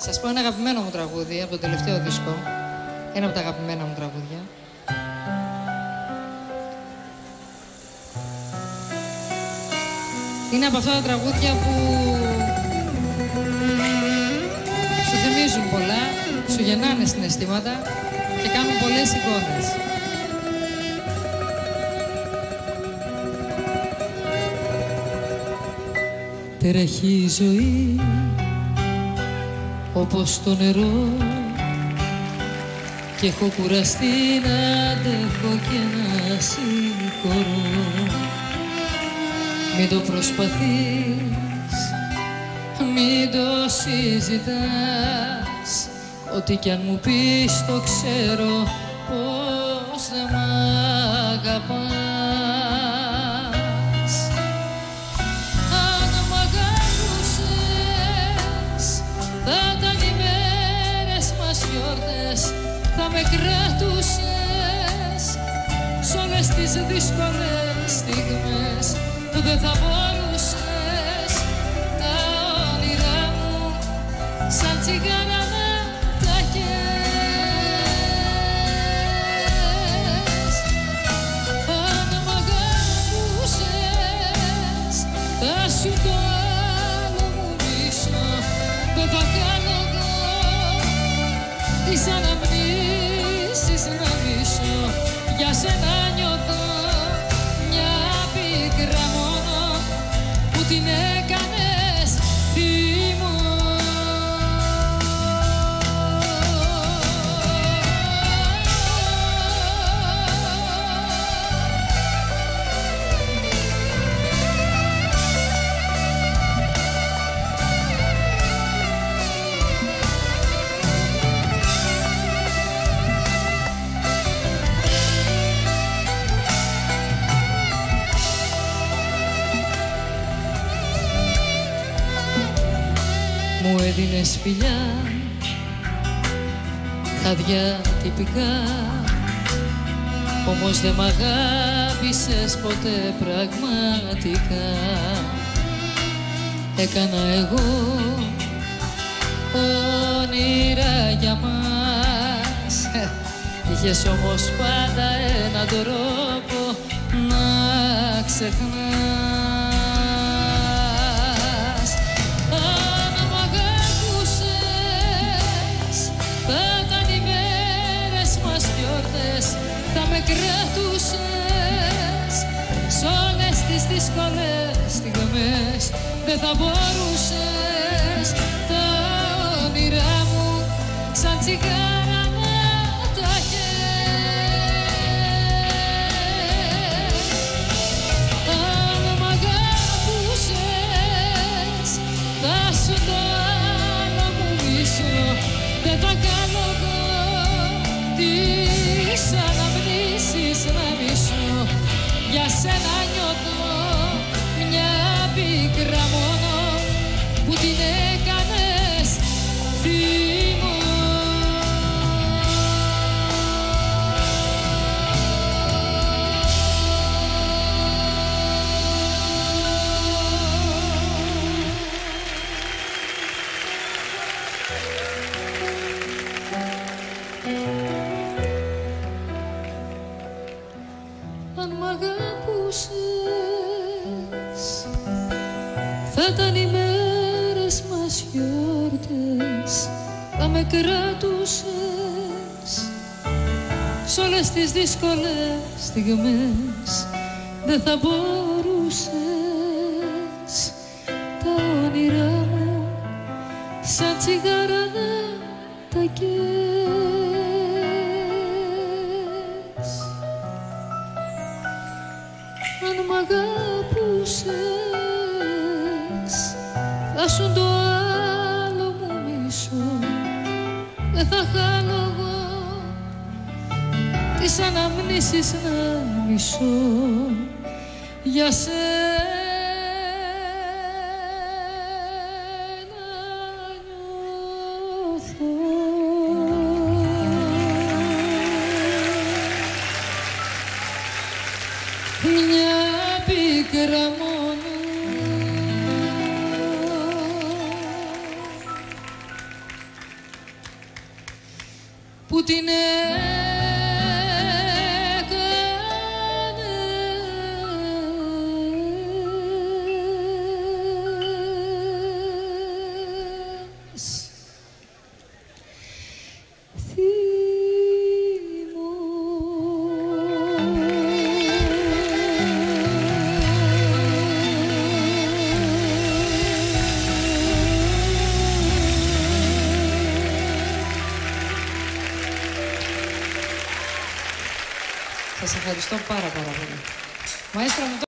Σας πω ένα αγαπημένο μου τραγούδι από το τελευταίο δίσκο. Ένα από τα αγαπημένα μου τραγούδια. Είναι από αυτά τα τραγούδια που σου θυμίζουν πολλά, σου γεννάνε συναισθήματα και κάνουν πολλές εικόνες. Τρέχει η ζωή όπως το νερό και έχω κουραστεί να αντέχω και να συγχωρώ. Μην το προσπαθείς, μην το συζητάς, ό,τι κι αν μου πεις το ξέρω πως δεν μ' αγαπάς. Αν μ' αγαπούσες θα ήταν οι μέρες μας γιορτές, θα με κρατούσες σ' όλες τις δύσκολες στιγμές που δεν θα μπορούσες τα όνειρά μου σαν τσιγάρα να τα καίς. Αν μ' αγαπούσες θα σου το άλλο μου μισό, δεν θα κάνω εγώ τις αναμνήσεις να μισώ. Για σένα νιώθω μια πίκρα μόνο που την έκανες θύμο. Μου έδινες φιλιά, χαδιά τυπικά, όμως δεν μ' αγάπησες ποτέ πραγματικά. Έκανα εγώ όνειρα για μας, είχες όμως πάντα έναν τρόπο να ξεχνάς. Θα με κρατούσες σ' όλες τις δύσκολες στιγμές, δεν θα μπορούσες τα όνειρά μου σαν τσιγάρα να τα καίς. Αν μ' αγαπούσες θα σου το άλλο μου μισό, δεν θα κάνω εγώ τις αναμνήσεις να μισώ. Για σένα νιώθω μια πίκρα μόνο που την έκανες θύμο. Αν μ' αγαπούσες θα ήταν οι μέρες μας γιορτές, θα με κρατούσες σ' όλες τις δύσκολες στιγμές, δεν θα μπορούσες τα όνειρά μου σαν τσιγάρα να τα καίς. Αν μ' αγαπούσες θα σου το άλλο μου μισό, δεν θα χάνω εγώ τις αναμνήσεις να μισώ. Για σένα νιώθω μια πίκρα μόνο που την Σας ευχαριστώ πάρα πολύ. Μαέστρα μου.